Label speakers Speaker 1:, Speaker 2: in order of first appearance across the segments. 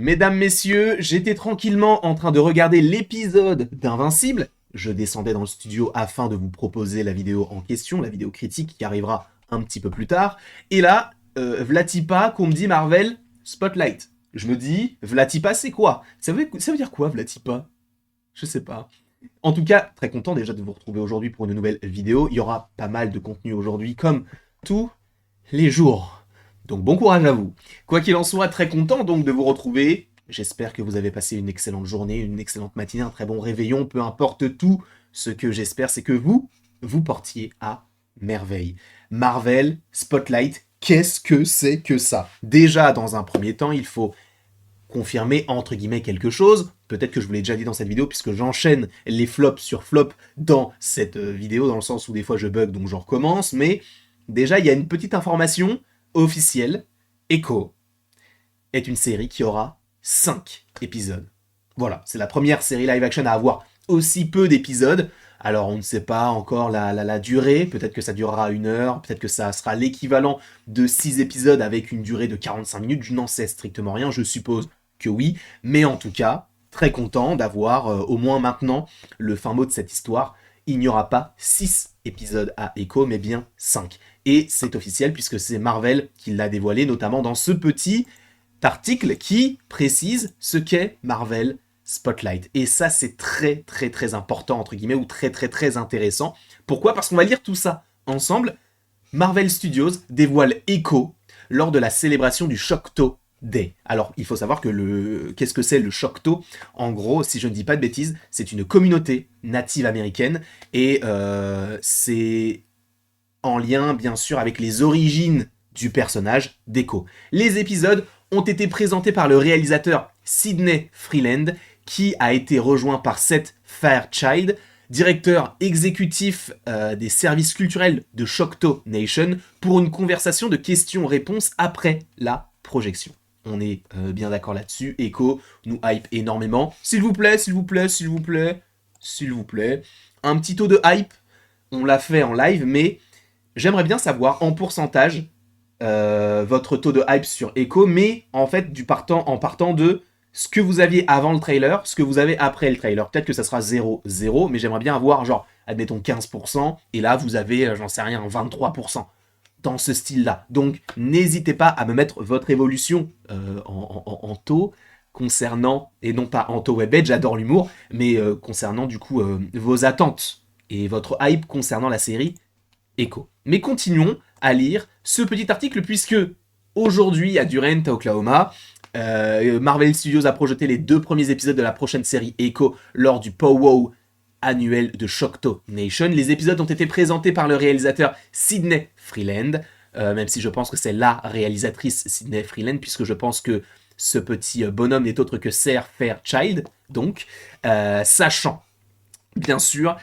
Speaker 1: Mesdames, messieurs, j'étais tranquillement en train de regarder l'épisode d'Invincible. Je descendais dans le studio afin de vous proposer la vidéo en question, la vidéo critique qui arrivera un petit peu plus tard. Et là, Vlatipa, qu'on me dit Marvel Spotlight. Je me dis, Vlatipa, c'est quoi ça veut dire quoi, Vlatipa? Je sais pas. En tout cas, très content déjà de vous retrouver aujourd'hui pour une nouvelle vidéo. Il y aura pas mal de contenu aujourd'hui, comme tous les jours. Donc bon courage à vous. Quoi qu'il en soit, très content donc de vous retrouver. J'espère que vous avez passé une excellente journée, une excellente matinée, un très bon réveillon, peu importe tout. Ce que j'espère, c'est que vous portiez à merveille. Marvel, Spotlight, qu'est-ce que c'est que ça? Déjà, dans un premier temps, il faut confirmer entre guillemets quelque chose. Peut-être que je vous l'ai déjà dit dans cette vidéo, puisque j'enchaîne les flops sur flops dans cette vidéo, dans le sens où des fois je bug, donc j'en recommence. Mais déjà, il y a une petite information officielle. Echo est une série qui aura 5 épisodes. Voilà, c'est la première série live action à avoir aussi peu d'épisodes. Alors on ne sait pas encore la durée, peut-être que ça durera 1 heure, peut-être que ça sera l'équivalent de 6 épisodes avec une durée de 45 minutes, je n'en sais strictement rien, je suppose que oui, mais en tout cas, très content d'avoir au moins maintenant le fin mot de cette histoire. Il n'y aura pas 6 épisodes à Echo, mais bien 5. Et c'est officiel puisque c'est Marvel qui l'a dévoilé, notamment dans ce petit article qui précise ce qu'est Marvel Spotlight. Et ça, c'est très très très important, entre guillemets, ou très très très intéressant. Pourquoi? Parce qu'on va lire tout ça ensemble. Marvel Studios dévoile Echo lors de la célébration du Shockto Day. Alors, il faut savoir que qu'est-ce que c'est le Shockto? En gros, si je ne dis pas de bêtises, c'est une communauté native américaine et c'est en lien, bien sûr, avec les origines du personnage d'Echo. Les épisodes ont été présentés par le réalisateur Sidney Freeland, qui a été rejoint par Seth Fairchild, directeur exécutif des services culturels de Shockto Nation, pour une conversation de questions-réponses après la projection. On est bien d'accord là-dessus. Echo nous hype énormément. S'il vous plaît, s'il vous plaît, s'il vous plaît, s'il vous plaît. Un petit taux de hype, on l'a fait en live, mais j'aimerais bien savoir en pourcentage votre taux de hype sur Echo, mais en fait en partant de ce que vous aviez avant le trailer, ce que vous avez après le trailer. Peut-être que ça sera 0-0, mais j'aimerais bien avoir genre, admettons 15%, et là vous avez, j'en sais rien, 23%. Dans ce style-là. Donc n'hésitez pas à me mettre votre évolution en taux concernant, et non pas en taux webbed, j'adore l'humour, mais concernant du coup vos attentes et votre hype concernant la série Echo. Mais continuons à lire ce petit article puisque aujourd'hui à Durant, à Oklahoma, Marvel Studios a projeté les 2 premiers épisodes de la prochaine série Echo lors du powwow annuel de Shockto Nation. Les épisodes ont été présentés par le réalisateur Sidney Freeland, même si je pense que c'est la réalisatrice Sidney Freeland, puisque je pense que ce petit bonhomme n'est autre que Seth Fairchild, donc, sachant bien sûr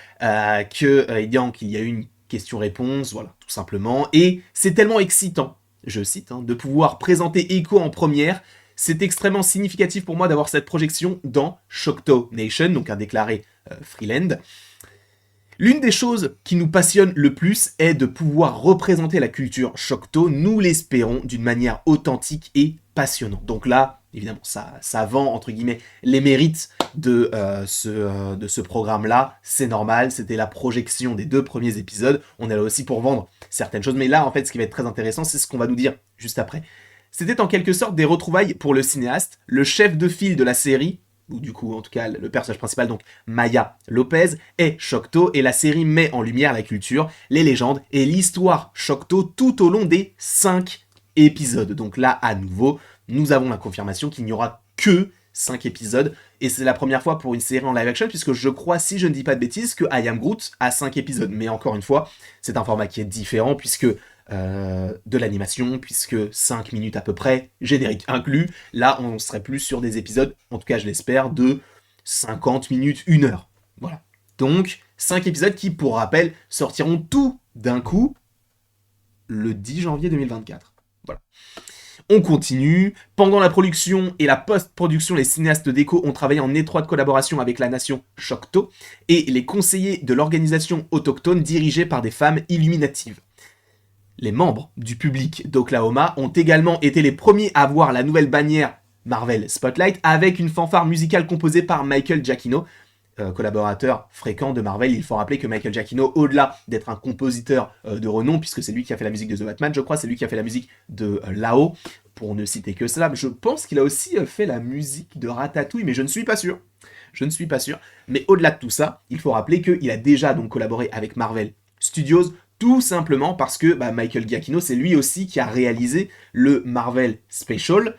Speaker 1: qu'il y a eu une question-réponse, voilà, tout simplement, et c'est tellement excitant, je cite, de pouvoir présenter Echo en première. C'est extrêmement significatif pour moi d'avoir cette projection dans Shockto Nation, donc a déclaré Freeland. L'une des choses qui nous passionne le plus est de pouvoir représenter la culture Shockto, nous l'espérons, d'une manière authentique et passionnante. Donc là, évidemment, ça vend, entre guillemets, les mérites de ce programme-là. C'est normal, c'était la projection des 2 premiers épisodes. On est là aussi pour vendre certaines choses. Mais là, en fait, ce qui va être très intéressant, c'est ce qu'on va nous dire juste après. C'était en quelque sorte des retrouvailles pour le cinéaste, le chef de file de la série, ou du coup, en tout cas, le personnage principal, donc Maya Lopez, est Shockto, et la série met en lumière la culture, les légendes et l'histoire Shockto tout au long des 5 épisodes. Donc là, à nouveau, nous avons la confirmation qu'il n'y aura que 5 épisodes, et c'est la première fois pour une série en live action, puisque je crois, si je ne dis pas de bêtises, que I Am Groot a 5 épisodes. Mais encore une fois, c'est un format qui est différent, puisque de l'animation, puisque 5 minutes à peu près, générique inclus. Là, on serait plus sur des épisodes, en tout cas je l'espère, de 50 minutes, 1 heure. Voilà. Donc, 5 épisodes qui, pour rappel, sortiront tout d'un coup le 10 janvier 2024. Voilà. On continue. Pendant la production et la post-production, les cinéastes d'Echo ont travaillé en étroite collaboration avec la nation Shockto et les conseillers de l'organisation autochtone dirigée par des femmes illuminatives. Les membres du public d'Oklahoma ont également été les premiers à voir la nouvelle bannière Marvel Spotlight, avec une fanfare musicale composée par Michael Giacchino, collaborateur fréquent de Marvel. Il faut rappeler que Michael Giacchino, au-delà d'être un compositeur de renom, puisque c'est lui qui a fait la musique de The Batman, je crois, c'est lui qui a fait la musique de Lao, pour ne citer que cela. Je pense qu'il a aussi fait la musique de Ratatouille, mais je ne suis pas sûr. Je ne suis pas sûr. Mais au-delà de tout ça, il faut rappeler qu'il a déjà donc collaboré avec Marvel Studios, tout simplement parce que Michael Giacchino, c'est lui aussi qui a réalisé le Marvel Special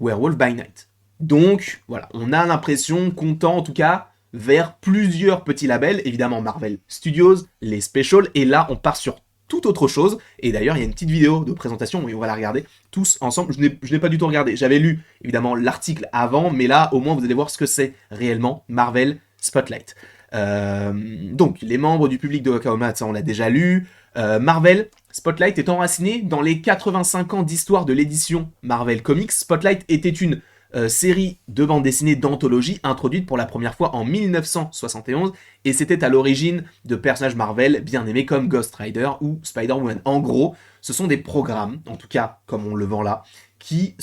Speaker 1: Werewolf by Night. Donc, voilà, on a l'impression qu'on tend en tout cas vers plusieurs petits labels, évidemment Marvel Studios, les Specials, et là on part sur toute autre chose, et d'ailleurs il y a une petite vidéo de présentation, et on va la regarder tous ensemble. Je n'ai pas du tout regardé, j'avais lu évidemment l'article avant, mais là au moins vous allez voir ce que c'est réellement Marvel Spotlight. Donc les membres du public de Wakaoma, ça on l'a déjà lu. Marvel Spotlight est enraciné dans les 85 ans d'histoire de l'édition Marvel Comics. Spotlight était une série de bande dessinée d'anthologie introduite pour la première fois en 1971, et c'était à l'origine de personnages Marvel bien aimés comme Ghost Rider ou Spider-Man. En gros, ce sont des programmes, en tout cas comme on le vend là, qui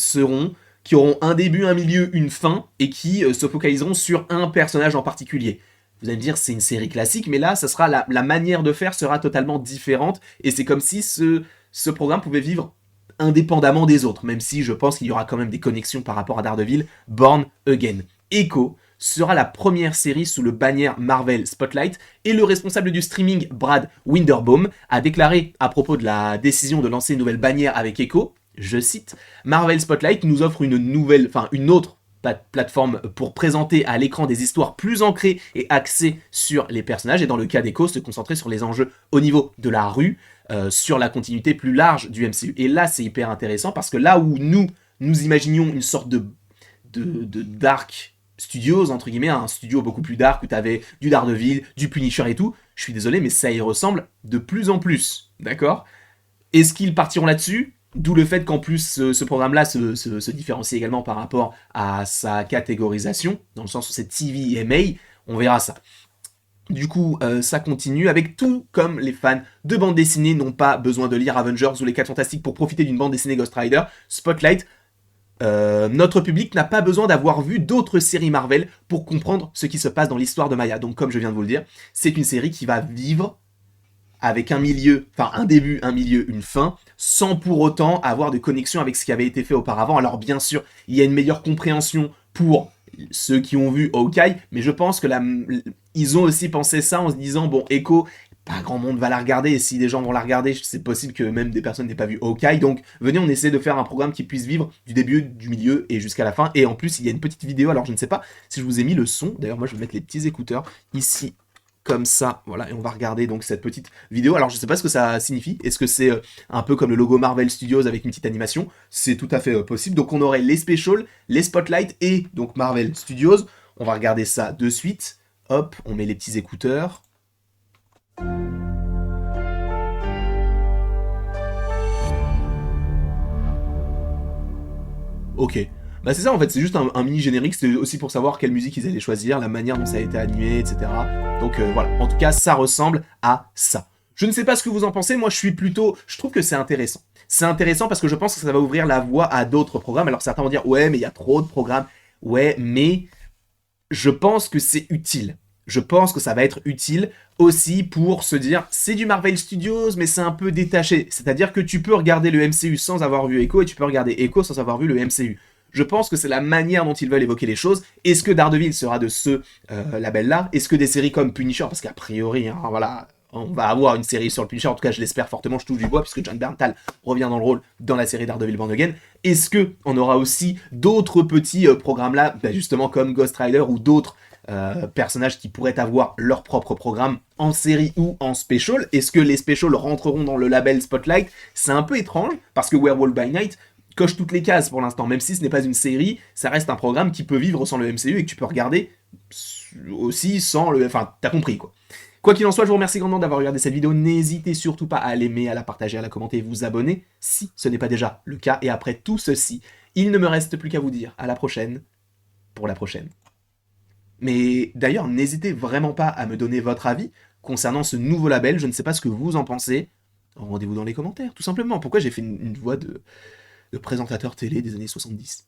Speaker 1: auront un début, un milieu, une fin, et qui se focaliseront sur un personnage en particulier. Vous allez me dire, c'est une série classique, mais là, ça sera la manière de faire sera totalement différente, et c'est comme si ce programme pouvait vivre indépendamment des autres, même si je pense qu'il y aura quand même des connexions par rapport à Daredevil, Born Again. Echo sera la première série sous le bannière Marvel Spotlight, et le responsable du streaming, Brad Winderbaum, a déclaré à propos de la décision de lancer une nouvelle bannière avec Echo, je cite, Marvel Spotlight nous offre une autre plateforme pour présenter à l'écran des histoires plus ancrées et axées sur les personnages, et dans le cas d'Echo, se concentrer sur les enjeux au niveau de la rue, sur la continuité plus large du MCU. Et là, c'est hyper intéressant, parce que là où nous imaginions une sorte de Dark Studios, entre guillemets, un studio beaucoup plus dark, où tu avais du Daredevil, du Punisher et tout, je suis désolé, mais ça y ressemble de plus en plus, d'accord? Est-ce qu'ils partiront là-dessus? D'où le fait qu'en plus, ce programme-là se différencie également par rapport à sa catégorisation, dans le sens où c'est TVMA, on verra ça. Du coup, ça continue avec tout comme les fans de bande dessinée n'ont pas besoin de lire Avengers ou les 4 Fantastiques pour profiter d'une bande dessinée Ghost Rider, Spotlight, notre public n'a pas besoin d'avoir vu d'autres séries Marvel pour comprendre ce qui se passe dans l'histoire de Maya. Donc comme je viens de vous le dire, c'est une série qui va vivre avec un milieu, enfin un début, un milieu, une fin, sans pour autant avoir de connexion avec ce qui avait été fait auparavant. Alors bien sûr, il y a une meilleure compréhension pour ceux qui ont vu Hawkeye, mais je pense que ils ont aussi pensé ça en se disant, bon, Echo, pas grand monde va la regarder, et si des gens vont la regarder, c'est possible que même des personnes n'aient pas vu Hawkeye, donc venez, on essaie de faire un programme qui puisse vivre du début, du milieu et jusqu'à la fin, et en plus, il y a une petite vidéo, alors je ne sais pas si je vous ai mis le son, d'ailleurs moi je vais mettre les petits écouteurs ici, comme ça, voilà, et on va regarder donc cette petite vidéo. Alors je sais pas ce que ça signifie, est-ce que c'est un peu comme le logo Marvel Studios avec une petite animation? C'est tout à fait possible, donc on aurait les specials, les spotlights et donc Marvel Studios. On va regarder ça de suite, hop, on met les petits écouteurs. Ok. Bah c'est ça en fait, c'est juste un mini générique, c'était aussi pour savoir quelle musique ils allaient choisir, la manière dont ça a été animé, etc. Donc voilà, en tout cas ça ressemble à ça. Je ne sais pas ce que vous en pensez, moi je trouve que c'est intéressant. C'est intéressant parce que je pense que ça va ouvrir la voie à d'autres programmes. Alors certains vont dire, ouais mais il y a trop de programmes. Ouais mais je pense que c'est utile. Je pense que ça va être utile aussi pour se dire, c'est du Marvel Studios, mais c'est un peu détaché. C'est-à-dire que tu peux regarder le MCU sans avoir vu Echo, et tu peux regarder Echo sans avoir vu le MCU. Je pense que c'est la manière dont ils veulent évoquer les choses. Est-ce que Daredevil sera de ce label-là? Est-ce que des séries comme Punisher, parce qu'a priori, hein, voilà, on va avoir une série sur le Punisher, en tout cas je l'espère fortement, je touche du bois, puisque John Bernthal revient dans le rôle dans la série Daredevil Born Again. Est-ce qu'on aura aussi d'autres petits programmes-là, justement comme Ghost Rider ou d'autres personnages qui pourraient avoir leur propre programme en série ou en special? Est-ce que les specials rentreront dans le label Spotlight? C'est un peu étrange, parce que Werewolf by Night coche toutes les cases pour l'instant, même si ce n'est pas une série, ça reste un programme qui peut vivre sans le MCU et que tu peux regarder aussi sans le... Enfin, t'as compris quoi. Quoi qu'il en soit, je vous remercie grandement d'avoir regardé cette vidéo. N'hésitez surtout pas à l'aimer, à la partager, à la commenter et vous abonner si ce n'est pas déjà le cas. Et après tout ceci, il ne me reste plus qu'à vous dire à la prochaine pour la prochaine. Mais d'ailleurs, n'hésitez vraiment pas à me donner votre avis concernant ce nouveau label. Je ne sais pas ce que vous en pensez. Rendez-vous dans les commentaires, tout simplement. Pourquoi j'ai fait une voix de présentateur télé des années 70?